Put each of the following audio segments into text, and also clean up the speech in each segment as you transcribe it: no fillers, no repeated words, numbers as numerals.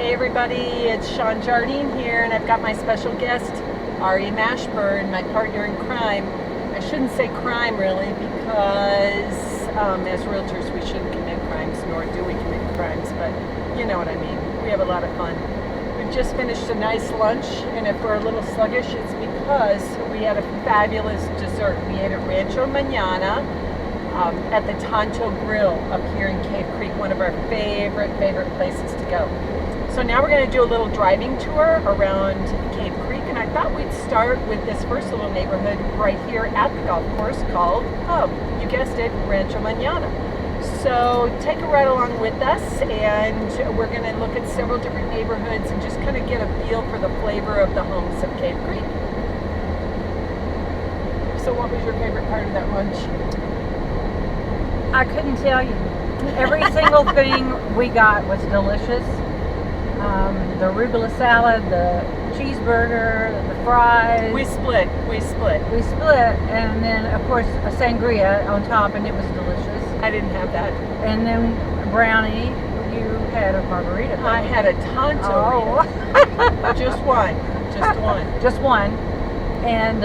Hey everybody, it's Sean Jardine here, and I've got my special guest, Ari Mashburn, my partner in crime. I shouldn't say crime really, because as realtors we shouldn't commit crimes, nor do we commit crimes, but you know what I mean. We have a lot of fun. We've just finished a nice lunch, and if we're a little sluggish, it's because we had a fabulous dessert. We ate at Rancho Manana at the Tonto Grill up here in Cave Creek, one of our favorite places to go. So now we're going to do a little driving tour around Cave Creek, and I thought we'd start with this first little neighborhood right here at the golf course called, you guessed it, Rancho Manana. So take a ride along with us, and we're going to look at several different neighborhoods and just kind of get a feel for the flavor of the homes of Cave Creek. So what was your favorite part of that lunch? I couldn't tell you. Every single thing we got was delicious. The arugula salad, the cheeseburger, the fries. We split, and then of course a sangria on top, and it was delicious. I didn't have that. And then a brownie. You had a margarita. I had a Tonto. Just one. Just one. And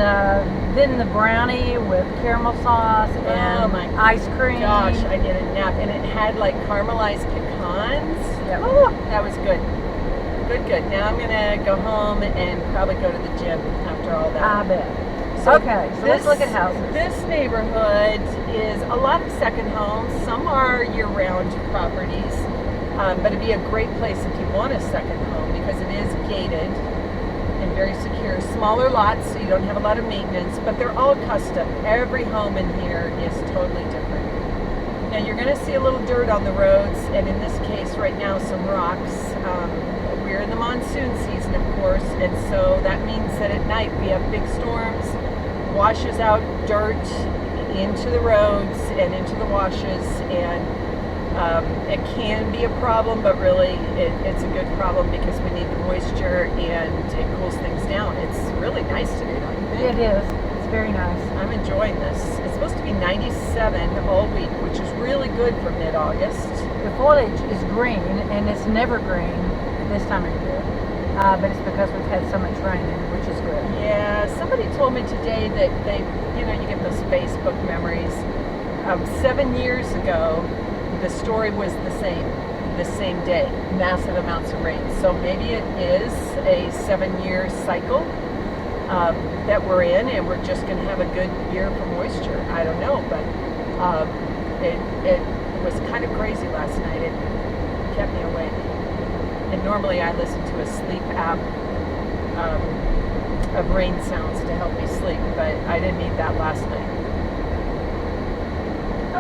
then the brownie with caramel sauce and ice cream. Gosh, I did a nap, and it had like caramelized pecans. Yep. Oh, that was good. Good. Now I'm gonna go home and probably go to the gym after all that. I bet. So let's look at houses. This neighborhood is a lot of second homes. Some are year-round properties, but it'd be a great place if you want a second home because it is gated and very secure. Smaller lots, so you don't have a lot of maintenance, but they're all custom. Every home in here is totally different. Now you're going to see a little dirt on the roads, and in this case right now some rocks. We're in the monsoon season, of course, and so that means that at night we have big storms, washes out dirt into the roads and into the washes, and it can be a problem, but really it's a good problem because we need the moisture and it cools things down. It's really nice today, don't you think? It is. It's very nice. I'm enjoying this. It's supposed to be 97 all week, which is really good for mid-August. The foliage is green, and it's never green this time of year, but it's because we've had so much rain, which is good. Yeah, somebody told me today that you get those Facebook memories. 7 years ago, the story was the same day, massive amounts of rain. So maybe it is a 7-year cycle that we're in, and we're just going to have a good year for moisture. I don't know, but it was kind of crazy last night. It kept me awake. And normally I listen to a sleep app of rain sounds to help me sleep, but I didn't need that last night.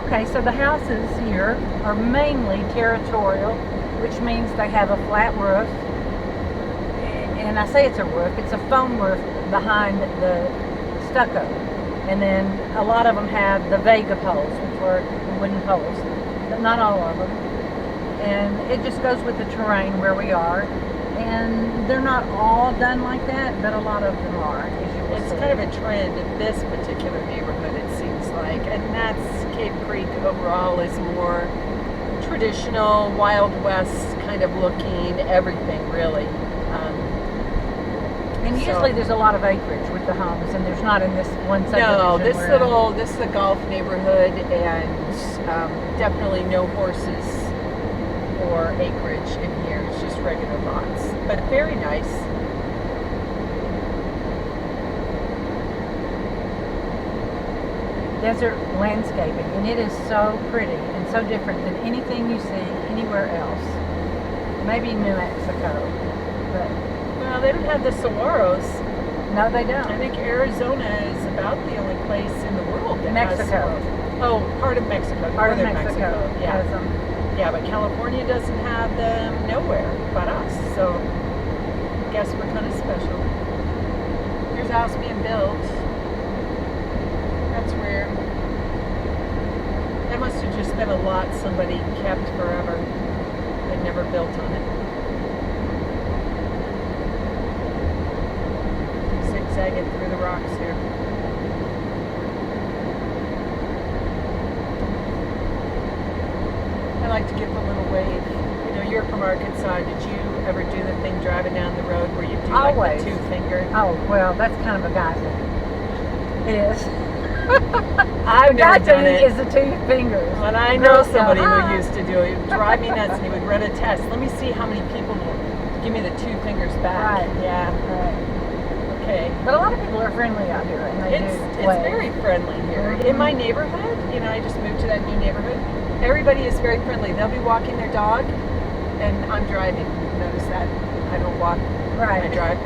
Okay, so the houses here are mainly territorial, which means they have a flat roof. And I say it's a roof, it's a foam roof behind the stucco. And then a lot of them have the Vega poles, which are wooden poles, but not all of them. And it just goes with the terrain where we are. And they're not all done like that, but a lot of them are, as you will It's see. kind of a trend in this particular neighborhood, it seems like. And that's Cave Creek overall is more traditional, Wild West kind of looking, everything really. And usually there's a lot of acreage with the homes, and there's not in this one subdivision. No, this is a golf neighborhood, and definitely no horses or acreage in here. It's just regular lots, but very nice. Desert landscaping, and it is so pretty and so different than anything you see anywhere else. Maybe New Mexico, but Well, they don't have the saguaros. no, they don't. I think Arizona is about the only place in the world that has Mexico. saguaros. Oh, part of Mexico. Part of Northern Mexico Yeah. has them. Yeah, but California doesn't have them nowhere but us. So I guess we're kind of special. Here's a house being built. That's weird. That must have just been a lot somebody kept forever and never built on it. Zigzagging through the rocks here. I like to give a little wave. You know, you're from supermarket side, did you ever do the thing driving down the road where you do Always. like the 2-finger? Oh, well, that's kind of a guy thing. It is. I've The guy never done thing it. is the 2 fingers. But I know Girls go, somebody "Ah." who used to do it. It would drive me nuts, and he would run a test. Let me see how many people will give me the 2 fingers back. Right. Yeah. Right. Okay. But a lot of people are friendly out here, and they It's wave. very friendly here. Mhm. In my neighborhood, I just moved to that new neighborhood. Everybody is very friendly. They'll be walking their dog, and I'm driving. Notice that I don't walk. Right. I drive.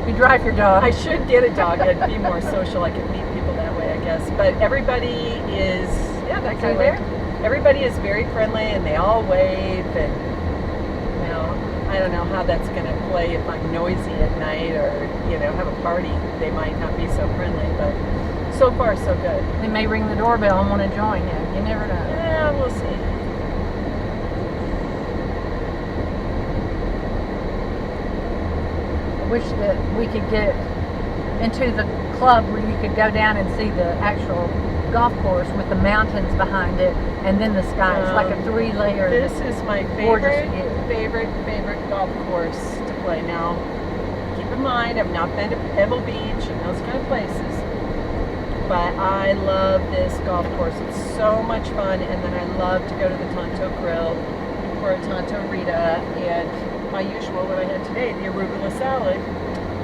You drive your dog. I should get a dog. I'd be more social. I could meet people that way, I guess. But everybody is, that See guy there? Everybody is very friendly, and they all wave. And I don't know how that's going to play if I'm noisy at night or have a party. They might not be so friendly, but so far so good. They may ring the doorbell and want to join you. You never know. Yeah, we'll see. I wish that we could get into the club where you could go down and see the actual golf course with the mountains behind it and then the sky. It's like a 3-layer. This is my gorgeous favorite golf course to play. Now, keep in mind, I've not been to Pebble Beach and those kind of places, but I love this golf course. It's so much fun, and then I love to go to the Tonto Grill for a Tonto Rita, and my usual, what I had today, the arugula salad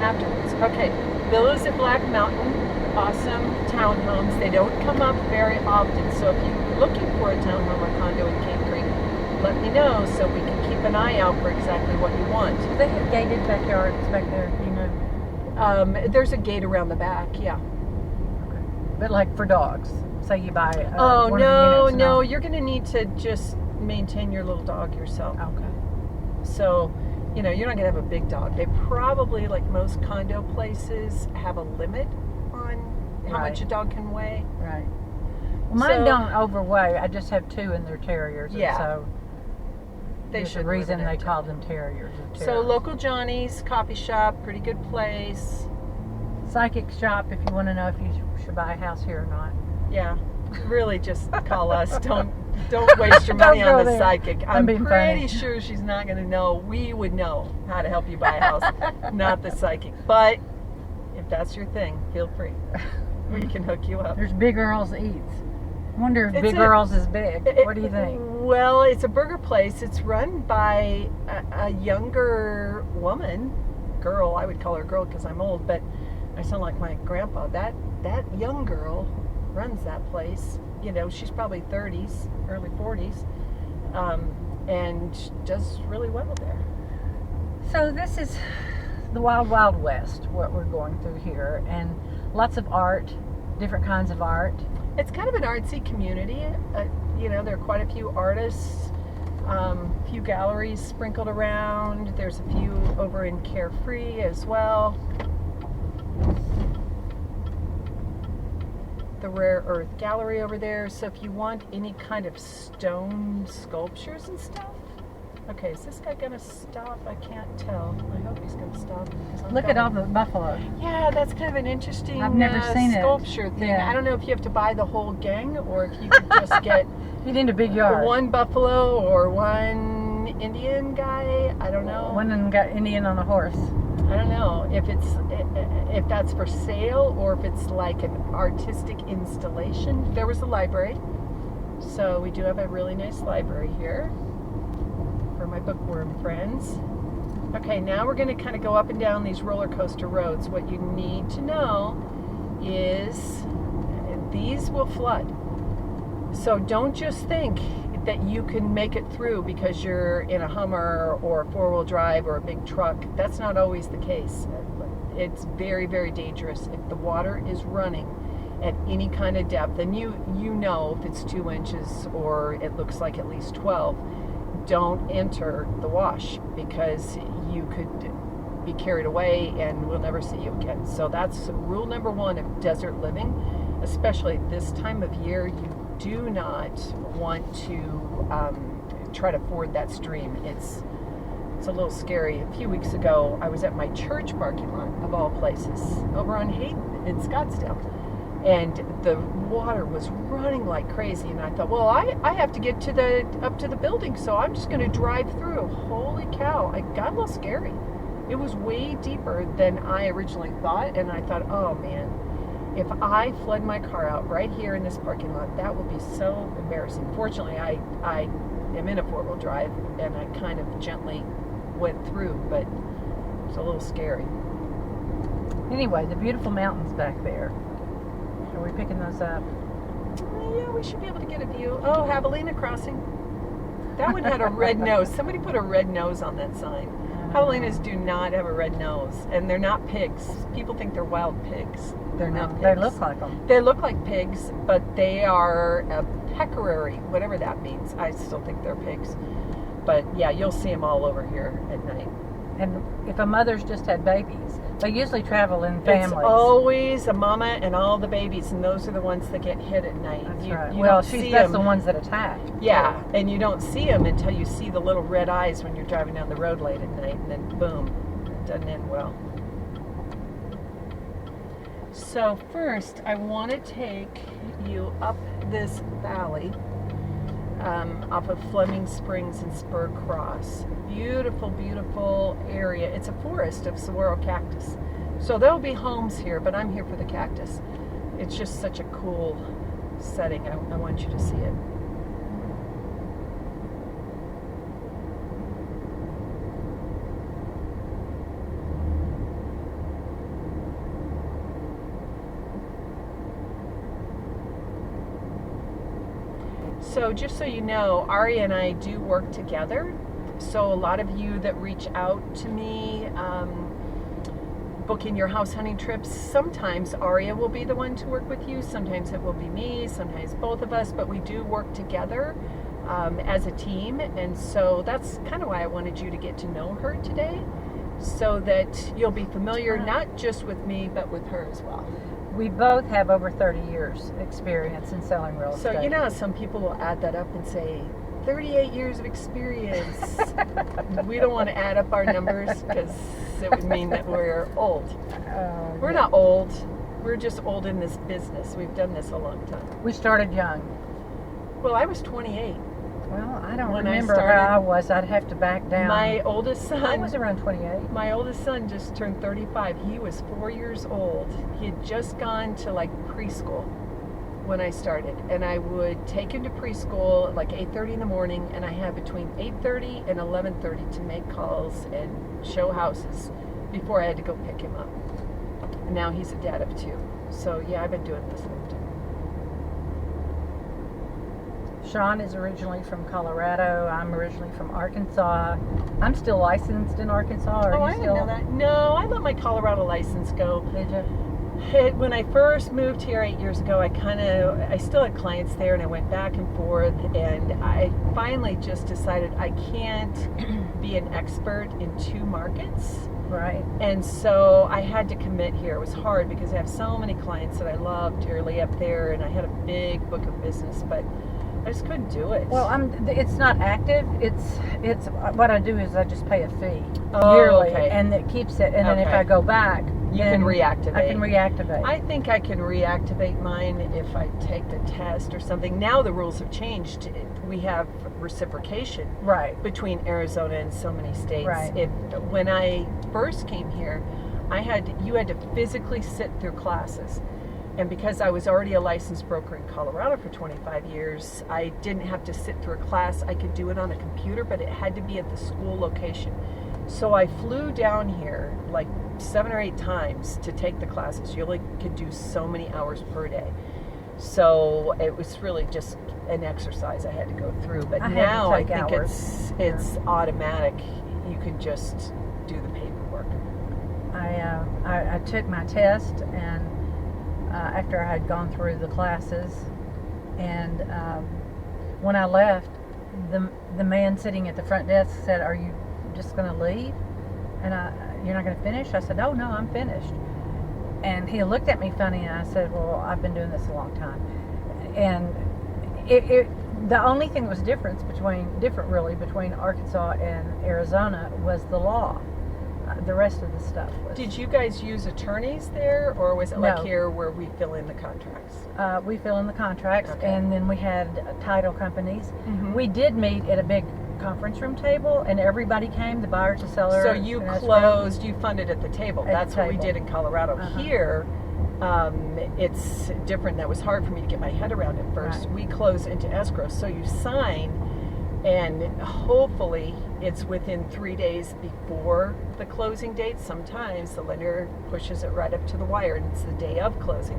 afterwards. Okay, villas at Black Mountain, awesome townhomes. They don't come up very often, so if you're looking for a townhome or condo in Cane Creek, let me know so we can keep an eye out for exactly what you want. Do they have gated backyards back there? There's a gate around the back, yeah. Okay. But like for dogs, say you buy. Oh, one of the units no, and you're going to need to just maintain your little dog yourself. all. Okay. So, you're not going to have a big dog. They probably, like most condo places, have a limit on how much a dog can weigh. Right. Well, mine don't overweigh. I just have 2 in their terriers. And Yeah. so They there's should a reason live in they it. call them terriers. So, Local Johnny's coffee shop, pretty good place. Psychic shop if you want to know if you should buy a house here or not. Yeah, really just call us. Don't waste your money Don't go on the there. psychic. I'm I'm being pretty funny. sure she's not going to know. We would know how to help you buy a house, not the psychic. But if that's your thing, feel free. We can hook you up. There's Big Earl's Eats. I wonder if It's Big a- Earl's is big. What do you think? Well, it's a burger place. It's run by a younger woman, girl. I would call her girl because I'm old, but I sound like my grandpa. That young girl runs that place. She's probably 30s, early 40s, and does really well there. So this is the Wild Wild West, what we're going through here, and lots of art, different kinds of art. It's kind of an artsy community. There are quite a few artists, few galleries sprinkled around. There's a few over in Carefree as well. The Rare Earth Gallery over there. So if you want any kind of stone sculptures and stuff. Okay, is this guy gonna stop? I can't tell. I hope he's gonna stop. Because I'm Look at all going. the buffalo. Yeah, that's kind of an interesting I've never seen it. sculpture thing. Yeah. I don't know if you have to buy the whole gang or if you could just get You need a big yard. one buffalo or one Indian guy. I don't know. One got Indian on a horse. I don't know if that's for sale or if it's like an artistic installation. There was a library, so we do have a really nice library here for my bookworm friends. Okay, now we're going to kind of go up and down these roller coaster roads. What you need to know is these will flood. So don't just think that you can make it through because you're in a Hummer or a 4-wheel drive or a big truck. That's not always the case. It's very, very dangerous. If the water is running at any kind of depth, and you know if it's 2 inches or it looks like at least 12, don't enter the wash because you could be carried away and we'll never see you again. So that's rule number 1 of desert living, especially this time of year. You do not want to try to ford that stream. It's a little scary. A few weeks ago, I was at my church parking lot, of all places, over on Hayden in Scottsdale. and the water was running like crazy. And I thought, well, I have to get up to the building, so I'm just going to drive through. Holy cow! I got a little scary. It was way deeper than I originally thought, and I thought, oh man, if I flood my car out right here in this parking lot, that would be so embarrassing. Fortunately, I am in a four-wheel drive, and I kind of gently went through, but it's a little scary. Anyway, the beautiful mountains back there. Are we picking those up? Yeah, we should be able to get a view. Oh, Javelina Crossing. That one had a red nose. Somebody put a red nose on that sign. Javelinas do not have a red nose, and they're not pigs. People think they're wild pigs. They're not pigs. They look like them. They look like pigs, but they are a pecorary, whatever that means. I still think they're pigs. But yeah, you'll see them all over here at night. And if a mother's just had babies, they usually travel in families. It's always a mama and all the babies, and those are the ones that get hit at night. That's right. Well, that's the ones that attack. Yeah, and you don't see them until you see the little red eyes when you're driving down the road late at night, and then boom, it doesn't end well. So first, I want to take you up this valley off of Fleming Springs and Spur Cross. Beautiful, beautiful area. It's a forest of saguaro cactus. So there'll be homes here, but I'm here for the cactus. It's just such a cool setting. I want you to see it. So just so you know, Ari and I do work together. So a lot of you that reach out to me, booking your house hunting trips, sometimes Aria will be the one to work with you. Sometimes it will be me, sometimes both of us, but we do work together as a team. And so that's kind of why I wanted you to get to know her today, so that you'll be familiar not just with me, but with her as well. We both have over 30 years experience in selling real estate. So you know, some people will add that up and say 38 years of experience. We don't want to add up our numbers because it would mean that we're old. We're not old. We're just old in this business. We've done this a long time. We started young. Well, I was 28. Well, I don't remember how I was. I'd have to back down. My oldest son... I was around 28. My oldest son just turned 35. He was 4 years old. He had just gone to like preschool when I started. And I would take him to preschool at like 8:30 in the morning, and I had between 8:30 and 11:30 to make calls and show houses before I had to go pick him up. And now he's a dad of 2. So yeah, I've been doing this a long time. Sean is originally from Colorado. I'm originally from Arkansas. I'm still licensed in Arkansas. I didn't know that. No, I let my Colorado license go. Did you? When I first moved here 8 years ago, I still had clients there, and I went back and forth, and I finally just decided I can't be an expert in 2 markets. Right. And so I had to commit here. It was hard because I have so many clients that I love dearly up there, and I had a big book of business, but I just couldn't do it. Well, it's not active. It's what I do is I just pay a fee yearly, okay. And it keeps it. And then if I go back, you can reactivate. I can reactivate. I think I can reactivate mine if I take the test or something. Now the rules have changed. We have reciprocation between Arizona and so many states. Right. When I first came here, you had to physically sit through classes. And because I was already a licensed broker in Colorado for 25 years, I didn't have to sit through a class. I could do it on a computer, but it had to be at the school location. So I flew down here like 7 or 8 times to take the classes. You only could do so many hours per day. So it was really just an exercise I had to go through. But now I think it's automatic. You can just do the paperwork. I took my test, and after I had gone through the classes, and when I left, the man sitting at the front desk said, "Are you just going to leave? And you're not going to finish?" I said, "Oh no, I'm finished." And he looked at me funny, and I said, "Well, I've been doing this a long time." And the only thing that was different between Arkansas and Arizona was the law. the rest of the stuff was. Did you guys use attorneys there, or was it like No. here where we fill in the contracts? We fill in the contracts, Okay. and then we had title companies. Mhm. We did meet at a big conference room table, and everybody came, the buyers, the sellers. So you and closed, you funded at the table. At the That's what we table. did in Colorado. Uh-huh. Here, it's different. That was hard for me to get my head around at first. Right. We close into escrow, so you sign, and hopefully it's within 3 days before the closing date. Sometimes the lender pushes it right up to the wire, and it's the day of closing.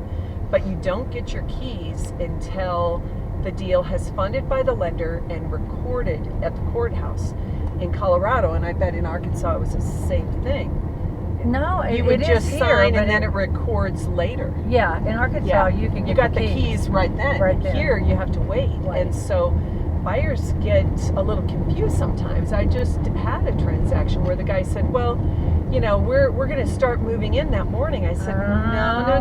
But you don't get your keys until the deal has funded by the lender and recorded at the courthouse. In Colorado, and I bet in Arkansas it was the same thing. No, You would it just is sign here, and then it records later. Yeah, in Arkansas you can get you got the keys right then. Right then. Here you have to wait. And so buyers get a little confused sometimes. I just had a transaction where the guy said, well, you know, we're going to start moving in that morning. I said,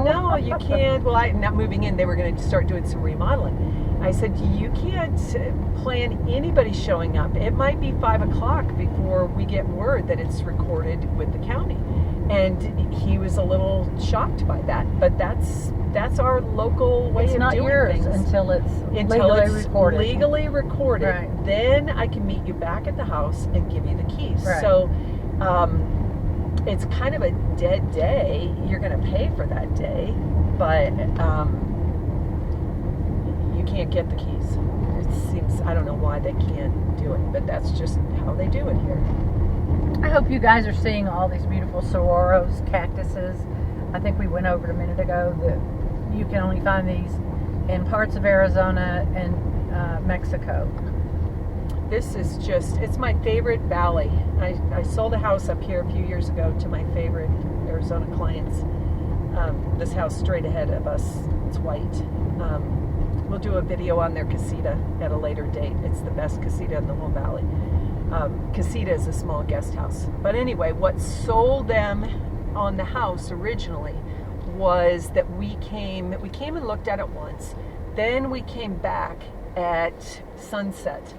no, you can't. Well, not moving in. They were going to start doing some remodeling. I said, you can't plan anybody showing up. It might be 5 o'clock before we get word that it's recorded with the county. And he was a little shocked by that. But that's our local way of doing things. until it's legally recorded. Right. Then I can meet you back at the house and give you the keys. Right. So it's kind of a dead day. You're going to pay for that day, but you can't get the keys. It seems, I don't know why they can't do it, but that's just how they do it here. I hope you guys are seeing all these beautiful saguaros, cactuses. I think we went over it a minute ago that you can only find these in parts of Arizona and Mexico. This is just, it's my favorite valley. I sold a house up here a few years ago to my favorite Arizona clients. This house straight ahead of us, it's white. We'll do a video on their casita at a later date. It's the best casita in the whole valley. Casita is a small guest house. But anyway, what sold them on the house originally was that we came and looked at it once. Then we came back at sunset,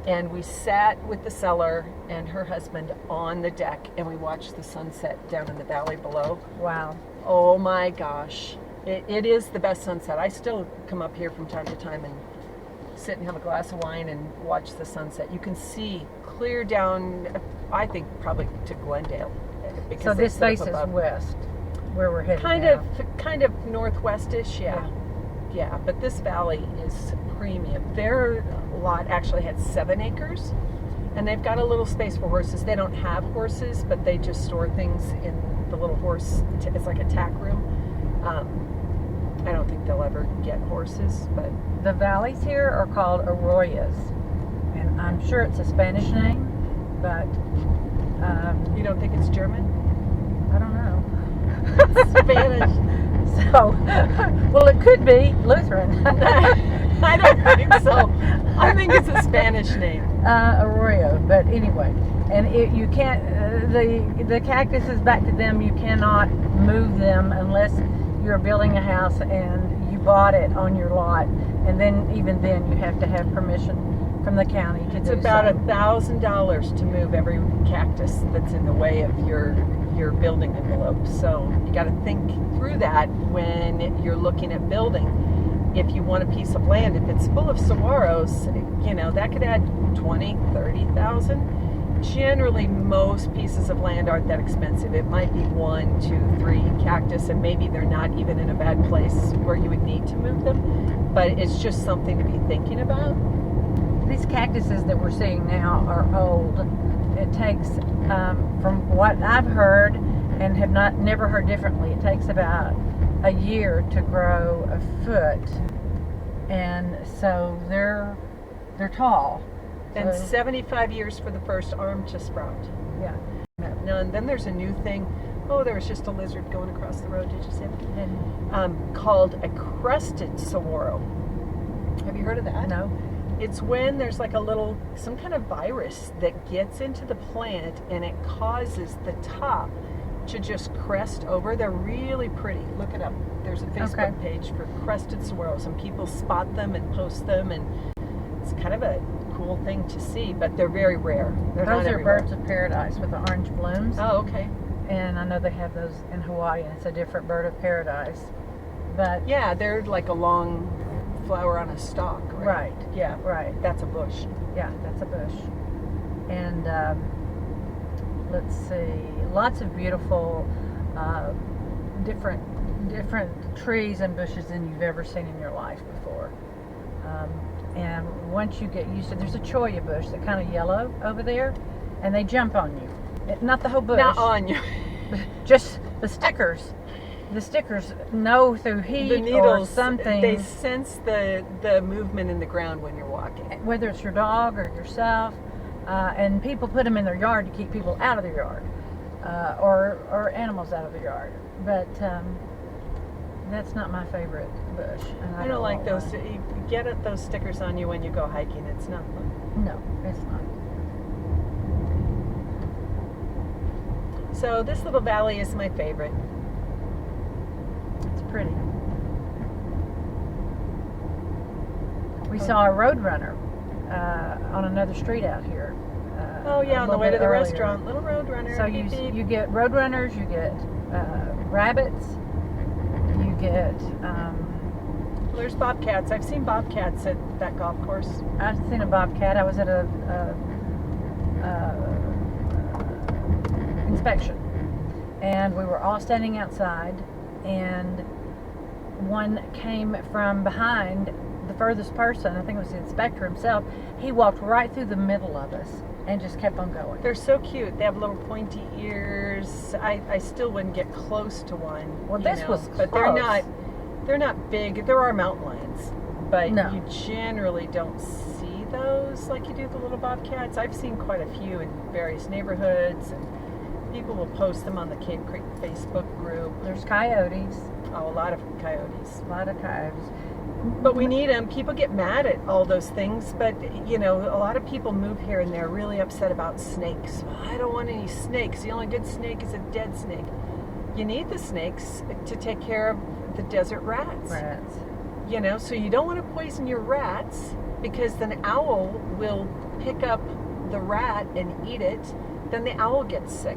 and we sat with the seller and her husband on the deck, and we watched the sunset down in the valley below. Wow. Oh my gosh. It is the best sunset. I still come up here from time to time and sit and have a glass of wine and watch the sunset. You can see clear down, I think probably to Glendale. So this faces west, where we're headed Kind of northwestish, yeah. Yeah, but this valley is premium. Their lot actually had 7 acres, and they've got a little space for horses. They don't have horses, but they just store things in the little horse, it's like a tack room. I don't think they'll ever get horses, but... The valleys here are called arroyos, and I'm sure it's a Spanish name, but... you don't think it's German? I don't know. Spanish. So, well, it could be Lutheran. I don't think so. I think it's a Spanish name. Arroyo, but anyway, and you can't. The cactuses, back to them, you cannot move them unless you're building a house and you bought it on your lot, and then even then you have to have permission from the county to It's do about so. $1,000 to move every cactus that's in the way of your building envelope. So you got to think through that when you're looking at building. If you want a piece of land, if it's full of saguaros, you know, that could add 20, 30,000. Generally, most pieces of land aren't that expensive. It might be 1, 2, 3 cactus, and maybe they're not even in a bad place where you would need to move them. But it's just something to be thinking about. These cactuses that we're seeing now are old. It takes, from what I've heard and have never heard differently, it takes about a year to grow a foot, and so they're tall. And So, 75 years for the first arm to sprout. yeah. Now, and then there's a new thing. Oh, there was just a lizard going across the road. Did you see it? And Called a crested saguaro. Have you heard of that? no. It's when there's like some kind of virus that gets into the plant and it causes the top to just crest over. They're really pretty. Look it up. There's a Facebook page for crested saguaros, and people spot them and post them, and it's kind of a cool thing to see, but they're very rare. They're Those not are everywhere. birds of paradise with the orange blooms. Oh, okay. And I know they have those in Hawaii, and it's a different bird of paradise. But Yeah, they're like a long flower on a stalk, right? right, Yeah, right. that's a bush. Yeah, that's a bush. And let's see, lots of beautiful different trees and bushes than you've ever seen in your life before. And once you get used to, there's a cholla bush that kind of yellow over there, and they jump on you. Not the whole bush. Not on you. Just the stickers. The stickers know through heat The needles, or something. they sense the movement in the ground when you're walking. Whether it's your dog or yourself, and people put them in their yard to keep people out of their yard, or animals out of their yard. But that's not my favorite bush. And I don't like know those. why. You get those stickers on you when you go hiking. It's not fun. No, it's not. So this little valley is my favorite. It's pretty. We saw a roadrunner on another street out here. Oh yeah, a on the little way to bit the earlier. restaurant. Little road runner. So beep, beep. you get roadrunners, you get rabbits, you get. There's bobcats. I've seen bobcats at that golf course. I've seen a bobcat. I was at a inspection, and we were all standing outside, and one came from behind the furthest person. I think it was the inspector himself. He walked right through the middle of us and just kept on going. They're so cute. They have little pointy ears. I still wouldn't get close to one. Well, you this know, was but close. they're not big. There are mountain lions, but No. you generally don't see those like you do the little bobcats. I've seen quite a few in various neighborhoods, and people will post them on the Cave Creek Facebook group. There's coyotes, Oh, a lot of coyotes. a lot of coyotes. But we need them. People get mad at all those things, but you know, a lot of people move here and they're really upset about snakes. Well, I don't want any snakes. The only good snake is a dead snake. You need the snakes to take care of the desert rats. Rats. You know, so you don't want to poison your rats, because then an owl will pick up the rat and eat it. Then the owl gets sick.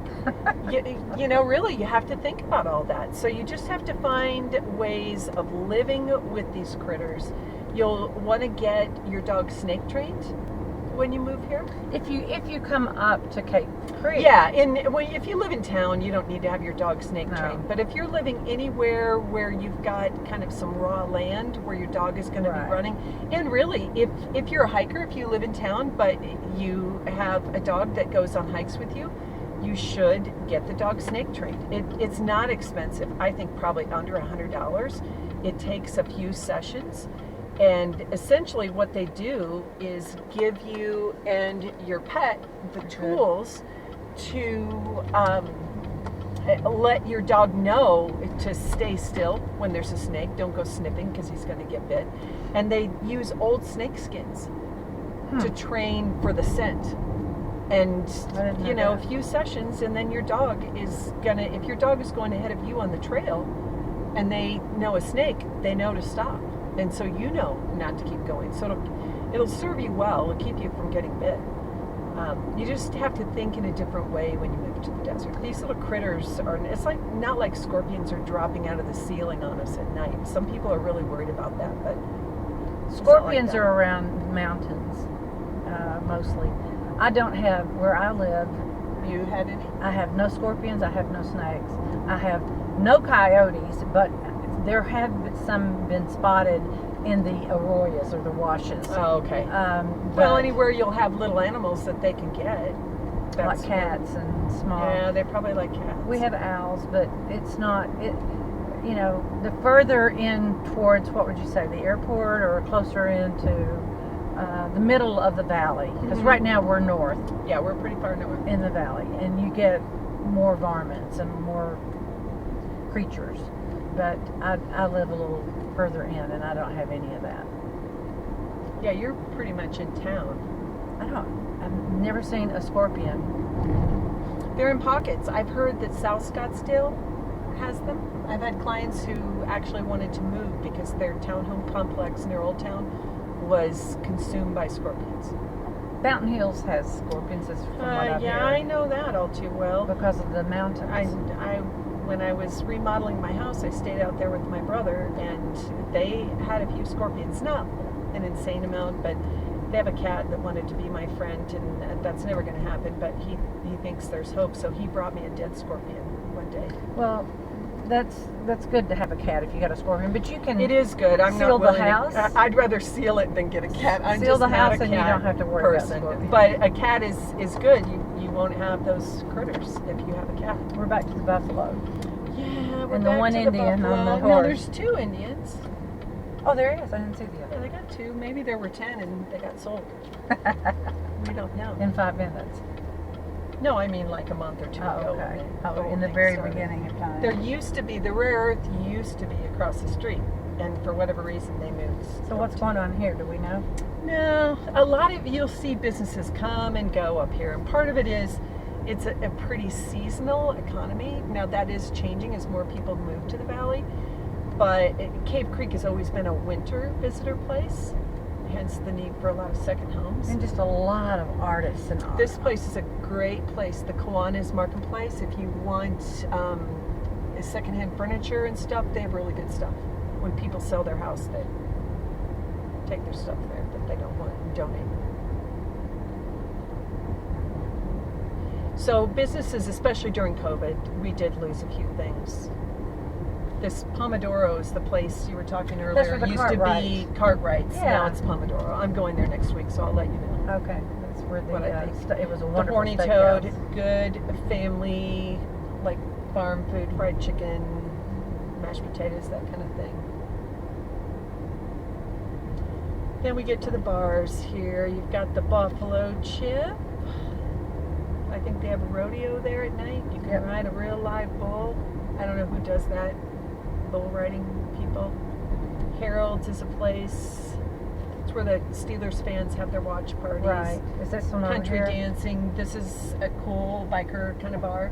you know, really, you have to think about all that. So you just have to find ways of living with these critters. You'll want to get your dog snake trained when you move here. If you come up to Cape Creek, Yeah, if you live in town, you don't need to have your dog snake No. trained. But if you're living anywhere where you've got kind of some raw land where your dog is going to Right. be running, and really, if you're a hiker, if you live in town, but you have a dog that goes on hikes with you, you should get the dog snake trained. It's not expensive. I think probably under $100. It takes a few sessions. And essentially what they do is give you and your pet the tools to let your dog know to stay still when there's a snake. Don't go sniffing because he's going to get bit. And they use old snake skins to train for the scent. And, I didn't know you know, that. a few sessions, and then your dog is going to, if your dog is going ahead of you on the trail and they know a snake, they know to stop. And so you know not to keep going. So it'll serve you well. It'll keep you from getting bit. You just have to think in a different way when you move to the desert. These little critters are, it's like not like scorpions are dropping out of the ceiling on us at night. Some people are really worried about that, but it's not like scorpions that. are around mountains mostly. I don't have, where I live, You had any? I have no scorpions, I have no snakes, I have no coyotes, but there have some been spotted in the arroyos or the washes. Oh, okay. Well, Well, anywhere you'll have little animals that they can get. like cats and small. Yeah, they probably like cats. We have owls, but it's not, you know, the further in towards, what would you say, the airport, or closer into the middle of the valley, because right now we're north Yeah, we're pretty far north. in the valley, and you get more varmints and more creatures. But I live a little further in, and I don't have any of that. Yeah, you're pretty much in town. I've never seen a scorpion. They're in pockets. I've heard that South Scottsdale has them. I've had clients who actually wanted to move because their townhome complex near Old Town was consumed by scorpions. Fountain Hills has scorpions, is from what I've Yeah, heard, I know that all too well. because of the mountains. When I was remodeling my house, I stayed out there with my brother, and they had a few scorpions. Not an insane amount, but they have a cat that wanted to be my friend, and that's never going to happen. But he thinks there's hope, so he brought me a dead scorpion one day. Well, that's good to have a cat if you got a scorpion, but you can. It is good. I'm seal not willing the house. I'd rather seal it than get a cat. I'm Seal just the not house a and you cat don't have to worry about person. scorpions. But a cat is good. You won't have those critters if you have a cat. We're back to the buffalo. Yeah, we're And the back one to Indian the on the buffalo. No, horse. there's 2 Indians. Oh, there is. I didn't see the Yeah, other. they got 2. Maybe there were 10 and they got sold. We don't know. In 5 minutes. No, I mean like a month or 2 Oh, ago. okay. when Oh, whole in the thing very started. beginning of time. There used to be, the Rare Earth used to be across the street. And for whatever reason, they moved. So what's going on here? Do we know? No, a lot of, you'll see businesses come and go up here. And part of it is, it's a pretty seasonal economy. Now that is changing as more people move to the valley. But Cave Creek has always been a winter visitor place. Hence the need for a lot of second homes. And just a lot of artists and art. This place is a great place. The Kiwanis Marketplace. If you want secondhand furniture and stuff, they have really good stuff. When people sell their house, they take their stuff there that they don't want and donate. So businesses, especially during COVID, we did lose a few things. This Pomodoro is the place you were talking earlier. That's where the It used to be Cartwrights. Yeah. Now it's Pomodoro. I'm going there next week, so I'll let you know. Okay, that's where What I think. it was a The wonderful Horny steakhouse. Toad, good family, like farm food, fried chicken, mashed potatoes, that kind of thing. Then we get to the bars here. You've got the Buffalo Chip. I think they have a rodeo there at night. You can Yep. ride a real live bull. I don't know who does that. Bull riding people. Harold's is a place. It's where the Steelers fans have their watch parties. Right. Is this one over Country here? dancing. This is a cool biker kind of bar.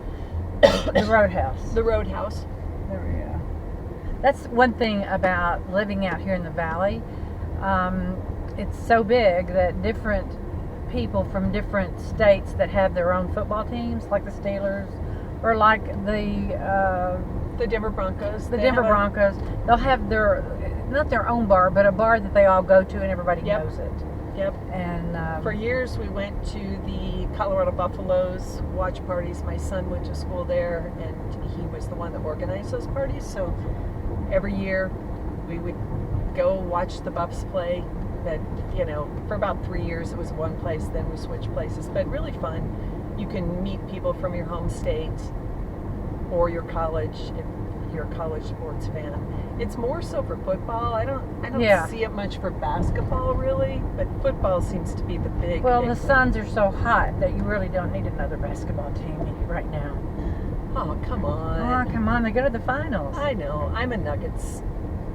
The Roadhouse. The Roadhouse. There we go. That's one thing about living out here in the valley. It's so big that different people from different states that have their own football teams, like the Steelers, or like The Denver Broncos. the They Denver have a- Broncos, they'll have not their own bar, but a bar that they all go to and everybody Yep. knows it. Yep. And For years, we went to the Colorado Buffaloes watch parties. My son went to school there, and he was the one that organized those parties. So every year, we would go watch the Buffs play. That, for about 3 years, it was one place. Then we switched places, but really fun. You can meet people from your home state or your college if you're a college sports fan. It's more so for football. I don't Yeah. see it much for basketball really, but football seems to be the big. well, big the thing. Suns are so hot that you really don't need another basketball team right now. Oh, come on. Oh, come on, they go to the finals. I know. I'm a Nuggets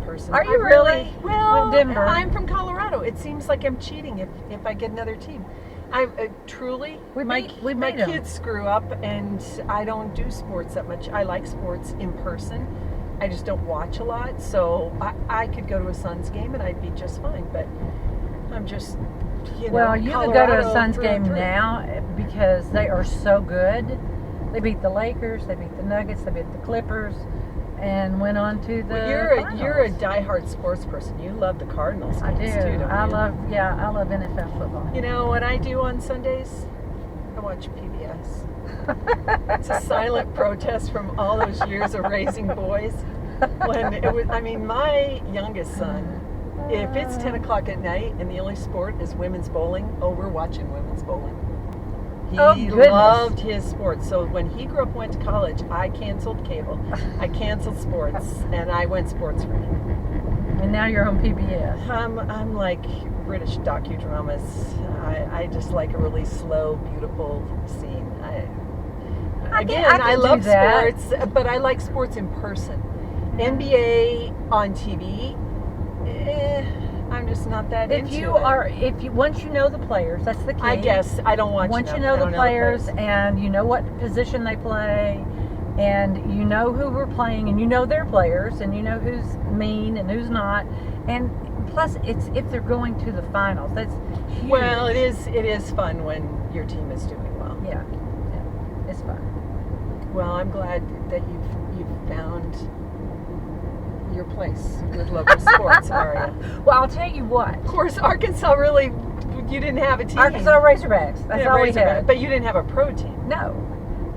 person. Are you I really? Well, Denver. I'm from Colorado. It seems like I'm cheating if I get another team. I truly, We my beat 'em. kids screw up, and I don't do sports that much. I like sports in person. I just don't watch a lot, so I could go to a Suns game and I'd be just fine. But I'm just, Well, you could go to a Colorado Suns through and game through. now because they are so good. They beat the Lakers, they beat the Nuggets, they beat the Clippers, and went on to the Well, you're a finals. diehard sports person. You love the Cardinals I do. games too, don't I you? love NFL football. You know what I do on Sundays? I watch PBS. It's a silent protest from all those years of raising boys. When it was, my youngest son, if it's 10 o'clock at night and the only sport is women's bowling, we're watching women's bowling. He Oh, goodness. loved his sports. So when he grew up and went to college, I canceled cable. I canceled sports, and I went sports free. And now you're on PBS. I'm like British docudramas. I just like a really slow, beautiful scene. I Again, can I do love that. sports, but I like sports in person. NBA on TV, I'm just not that If into you it. are, once you know the players, that's the key. I guess I don't watch Once you enough. know I the don't players and you know what position they play, and you know who we're playing, and you know their players, and you know who's mean and who's not, and Plus, it's if they're going to the finals. That's huge. Well, it is fun when your team is doing well. Yeah, it's fun. Well, I'm glad that you've found your place with local sports, Aria. Well, I'll tell you what. Of course, Arkansas really, you didn't have a team. Arkansas Razorbacks. That's all we had. But you didn't have a pro team. No,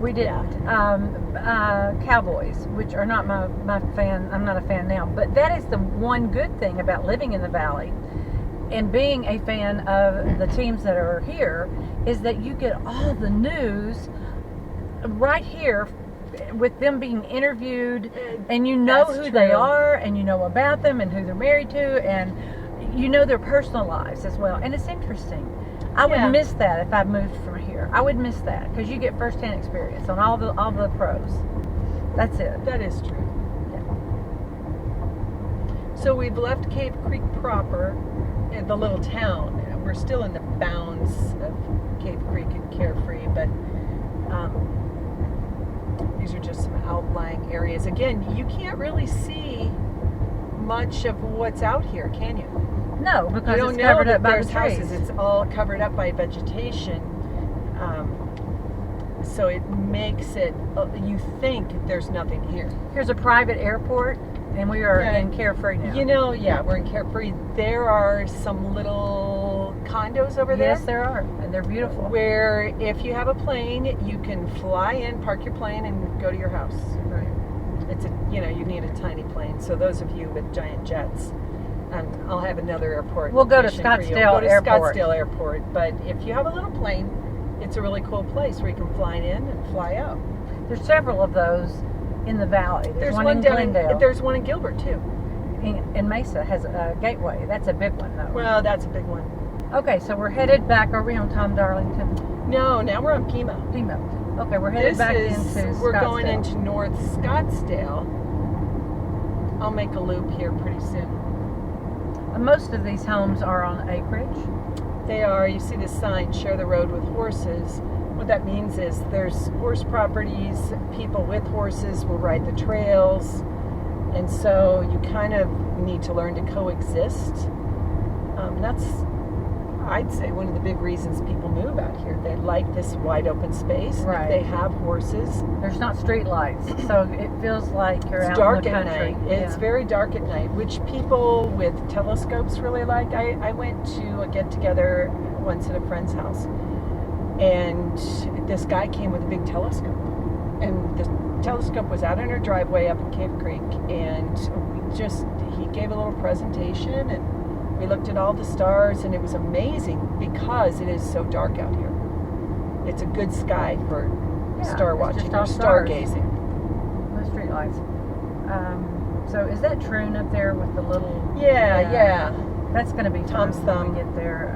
we didn't. Cowboys, which are not my fan. I'm not a fan now. But that is the one good thing about living in the Valley and being a fan of the teams that are here is that you get all the news right here with them being interviewed, and you know That's who true. they are, and you know about them and who they're married to, and you know their personal lives as well. And it's interesting. I would miss that if I moved from here. I would miss that because you get firsthand experience on all the pros. That's it. That is true. Yeah. So we've left Cave Creek proper, in the little town. We're still in the bounds of Cave Creek and Carefree, but these are just some outlying areas. Again, you can't really see much of what's out here, can you? No, because You don't it's know covered that up by there's the trees. houses. It's all covered up by vegetation. So it makes it, you think there's nothing here. Here's a private airport, and we are Yeah. in Carefree now. You know, we're in Carefree. There are some little condos over there. Yes, there are, and they're beautiful. Where if you have a plane, you can fly in, park your plane, and go to your house. Right. It's you need a tiny plane. So those of you with giant jets, I'll have another airport. We'll go to location for you. Scottsdale We'll go to Airport. Scottsdale Airport. But if you have a little plane, it's a really cool place where you can fly in and fly out. There's several of those in the valley. There's one in down Glendale. There's one in Gilbert too. And Mesa has a gateway. That's a big one, though. Well, that's a big one. Okay, so we're headed back. Are we on Tom Darlington? No, now we're on Pima. Pima. Okay, we're headed back into We're Scottsdale. going into North Scottsdale. I'll make a loop here pretty soon. Most of these homes are on acreage. They are. You see the sign, share the road with horses. What that means is there's horse properties, people with horses will ride the trails, and so you kind of need to learn to coexist. That's, I'd say, one of the big reasons people move out here. They like this wide open space. Right. They have horses. There's not street lights, so it feels like you're It's out dark in the at country. night. It's very dark at night, which people with telescopes really like. I went to a get-together once at a friend's house, and this guy came with a big telescope, and the telescope was out in our driveway up in Cave Creek, and he gave a little presentation, and we looked at all the stars, and it was amazing because it is so dark out here. It's a good sky for star it's watching just or all stars. stargazing. No street lights. So is that Troon up there with the little... Yeah. That's going to be Tom's fun when Thumb. we get there.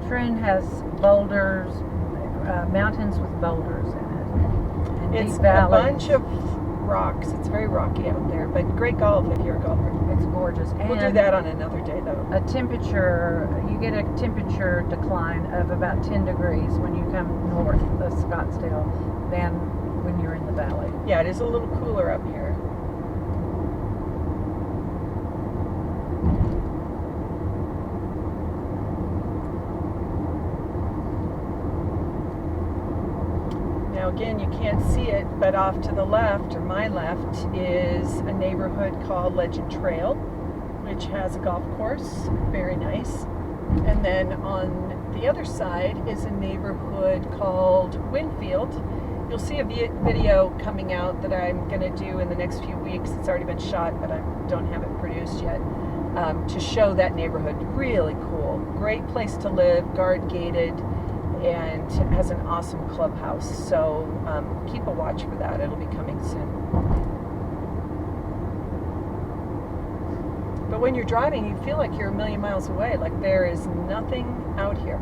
Troon has boulders, mountains with boulders in it. And It's deep a valleys. bunch of rocks. It's very rocky out there, but great golf if you're a golfer. It's gorgeous. We'll do And that on another day, though. you get a temperature decline of about 10 degrees when you come north of Scottsdale than when you're in the valley. Yeah, it is a little cooler up here. Now again, you can't see it, but off to the left, or my left, is a neighborhood called Legend Trail, which has a golf course, very nice. And then on the other side is a neighborhood called Winfield. You'll see a video coming out that I'm going to do in the next few weeks. It's already been shot, but I don't have it produced yet, to show that neighborhood. Really cool. Great place to live, guard gated, and has an awesome clubhouse. So keep a watch for that. It'll be coming soon. But when you're driving, you feel like you're a million miles away. Like there is nothing out here.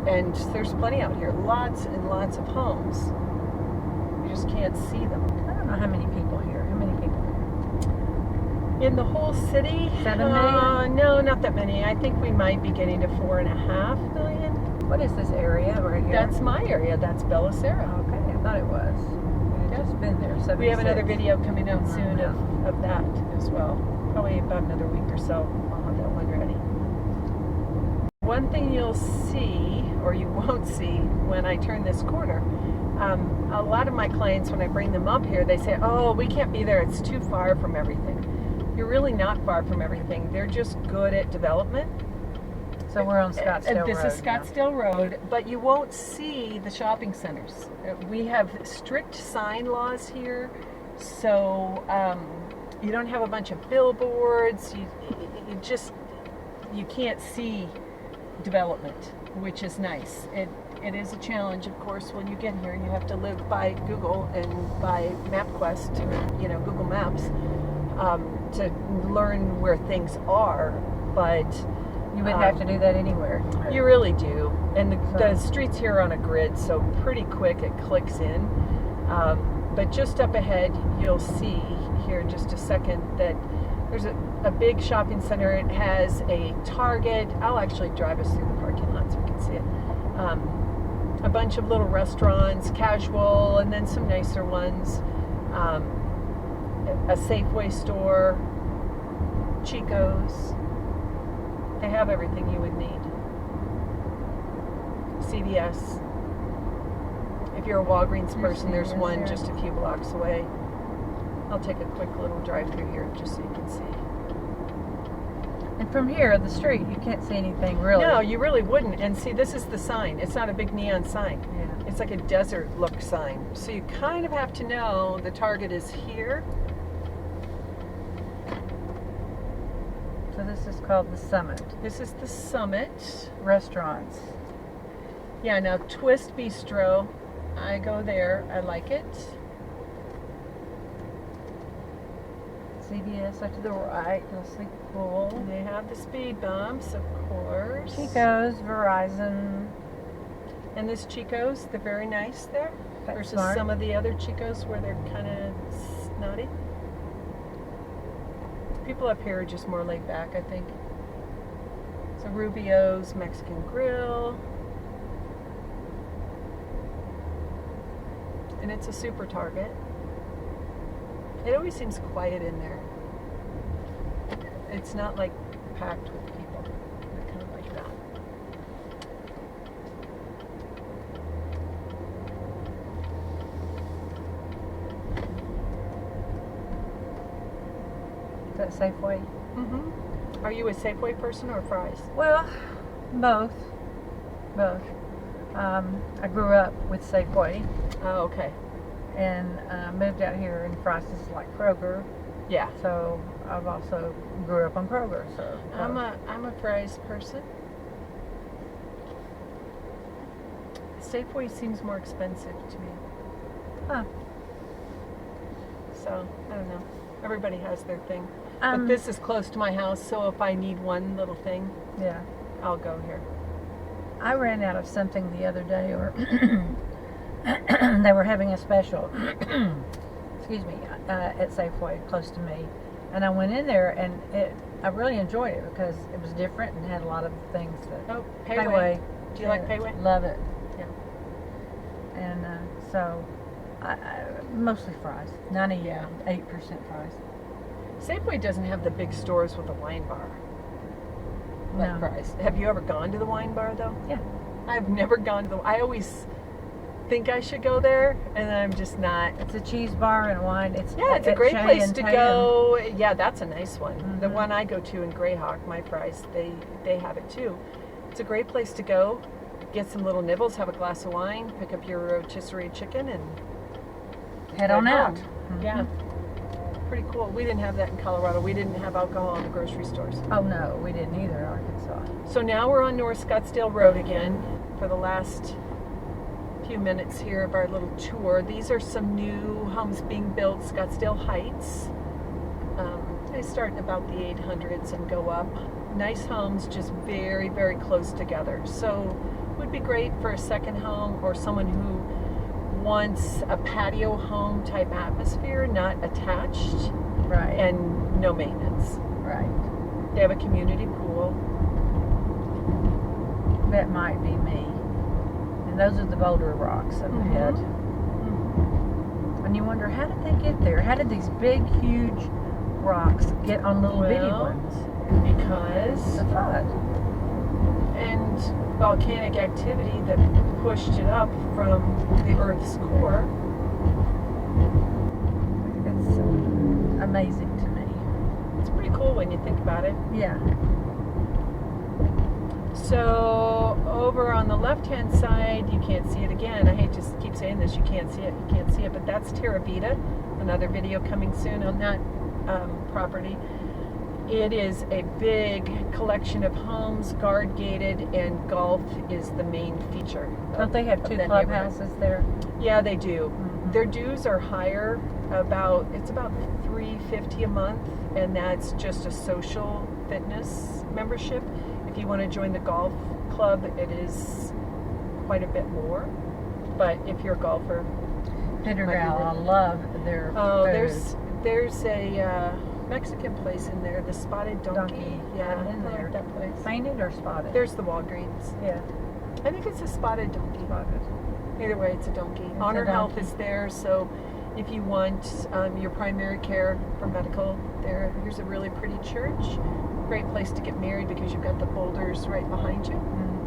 And there's plenty out here. Lots and lots of homes. You just can't see them. I don't know how many people here. How many people here? In the whole city? 7 million? No, not that many. I think we might be getting to 4.5 million. What is this area right here? That's my area. That's Bellasera. Okay, I thought it was. I've just been there. 76. We have another video coming out soon Yeah. of that as well. Probably about another week or so, I'll have that one ready. One thing you'll see, or you won't see, when I turn this corner, a lot of my clients, when I bring them up here, they say, oh, we can't be there, it's too far from everything. You're really not far from everything. They're just good at development. So we're on Scottsdale Road. This is Scottsdale Road, but you won't see the shopping centers. We have strict sign laws here, so you don't have a bunch of billboards. You can't see development, which is nice. It is a challenge, of course, when you get here. You have to live by Google and by MapQuest, Google Maps, to learn where things are, but you would have to do that anywhere. You really do. And the streets here are on a grid, so pretty quick it clicks in. But just up ahead, you'll see here in just a second that there's a big shopping center. It has a Target. I'll actually drive us through the parking lot so we can see it. A bunch of little restaurants, casual, and then some nicer ones. A Safeway store, Chico's. They have everything you would need. CVS. If you're a Walgreens person, there's one just a few blocks away. I'll take a quick little drive through here just so you can see. And from here, the street, you can't see anything really. No, you really wouldn't. And see, this is the sign. It's not a big neon sign. Yeah. It's like a desert look sign. So you kind of have to know the Target is here. So this is called the Summit. This is the Summit. Restaurants. Yeah, now Twist Bistro. I go there. I like it. CVS up to the right. You'll see cool. And they have the speed bumps, of course. Chico's, Verizon. And this Chico's, they're very nice there. That's versus smart. some of the other Chico's where they're kind of snotty. People up here are just more laid back, I think. So Rubio's Mexican Grill. And it's a super Target. It always seems quiet in there. It's not like packed with people. I kind of like that. Is that Safeway? Mm-hmm. Are you a Safeway person or fries? Well, both. Both. I grew up with Safeway. Oh, okay. And moved out here, and fries is like Kroger. Yeah. So I've also grew up on Kroger. So I'm a fries person. Safeway seems more expensive to me. Huh. So I don't know. Everybody has their thing. But this is close to my house, so if I need one little thing, yeah, I'll go here. I ran out of something the other day, or they were having a special. Excuse me, at Safeway close to me, and I went in there, and I really enjoyed it because it was different and had a lot of things that. Oh, Payway. Do you like Payway? Love it. Yeah. And so, I mostly fries. 98% fries. Safeway doesn't have the big stores with a wine bar. Like No. fries. Have you ever gone to the wine bar though? Yeah. I've never gone to the. I always think I should go there, and then I'm just not. It's a cheese bar and wine. It's Yeah, it's a at great Shay place and to Tatum. go. Yeah, that's a nice one. The Mhm. one I go to in Greyhawk, my fries, they have it too. It's a great place to go. Get some little nibbles, have a glass of wine, pick up your rotisserie chicken, and Head on out. home. Yeah, pretty cool. We didn't have that in Colorado. We didn't have alcohol in the grocery stores. Oh no, we didn't either in Arkansas. So now we're on North Scottsdale Road again for the last few minutes here of our little tour. These are some new homes being built, Scottsdale Heights. They start in about the 800s and go up. Nice homes, just very, very close together. So would be great for a second home or someone who wants a patio home type atmosphere, not attached, Right. and no maintenance. Right. They have a community pool. That might be me. And those are the boulder rocks up Mhm. ahead. And you wonder, how did they get there? How did these big, huge rocks get on little bitty Well, ones? Because The flood. and volcanic activity that pushed it up from the Earth's core. It's amazing to me. It's pretty cool when you think about it. Yeah. So over on the left-hand side, you can't see it again. I hate to keep saying this, you can't see it, but that's Terravita, another video coming soon on that property. It is a big collection of homes, guard gated, and golf is the main feature. Don't they have two that clubhouses there? Yeah, they do. Mhm. Their dues are higher. It's about $350 a month, and that's just a social fitness membership. If you want to join the golf club, it is quite a bit more. But if you're a golfer, I love their oh, food. there's a Mexican place in there, the Spotted Donkey. Yeah, I've been I there. like that place. Painted or spotted? There's the Walgreens. Yeah. I think it's a Spotted Donkey. Spotted. Either way, it's a donkey. It's Honor a donkey. Health is there, so if you want your primary care for medical, here's a really pretty church. Great place to get married because you've got the boulders right behind you. Mm-hmm.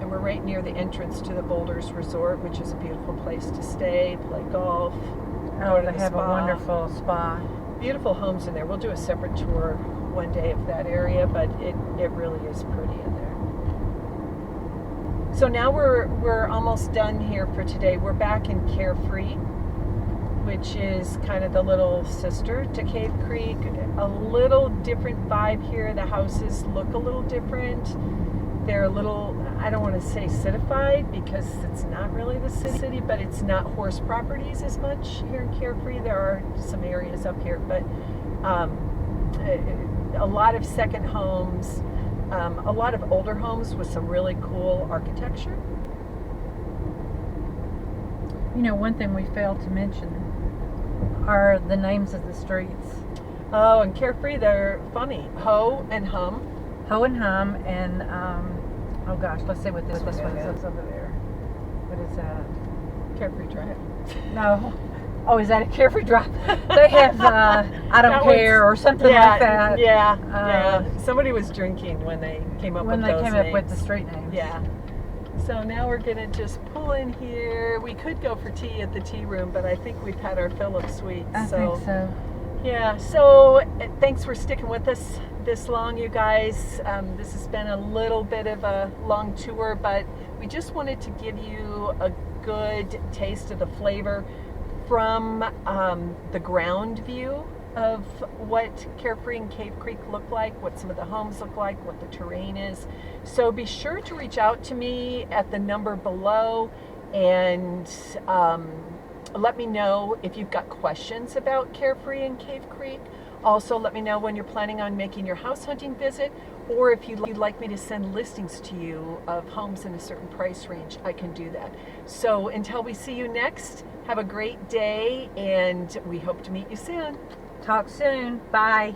And we're right near the entrance to the Boulders Resort, which is a beautiful place to stay, play golf. Oh, go to they the have spa. a wonderful spa. Beautiful homes in there. We'll do a separate tour one day of that area, but it really is pretty in there. So now we're almost done here for today. We're back in Carefree, which is kind of the little sister to Cave Creek. A little different vibe here. The houses look a little different. They're a little, I don't want to say citified because it's not really the city, but it's not horse properties as much here in Carefree. There are some areas up here, but a lot of second homes, a lot of older homes with some really cool architecture. You know, one thing we failed to mention are the names of the streets. Oh, and Carefree, they're funny. Ho and Hum. Ho and Hum and, oh gosh, let's see what this one is. over there. What is that? Carefree Drive. No. Oh, is that a Carefree Drive? They have, I don't That care, or something like that. Yeah, yeah. Somebody was drinking when they came up When with they those came names. up with the street names. Yeah. So now we're going to just pull in here. We could go for tea at the tea room, but I think we've had our fill of sweets. I think so. Yeah, so thanks for sticking with us this long, you guys. This has been a little bit of a long tour, but we just wanted to give you a good taste of the flavor from the ground view of what Carefree and Cave Creek look like, what some of the homes look like, what the terrain is. So be sure to reach out to me at the number below and let me know if you've got questions about Carefree and Cave Creek. Also, let me know when you're planning on making your house hunting visit, or if you'd like me to send listings to you of homes in a certain price range, I can do that. So until we see you next, have a great day, and we hope to meet you soon. Talk soon. Bye.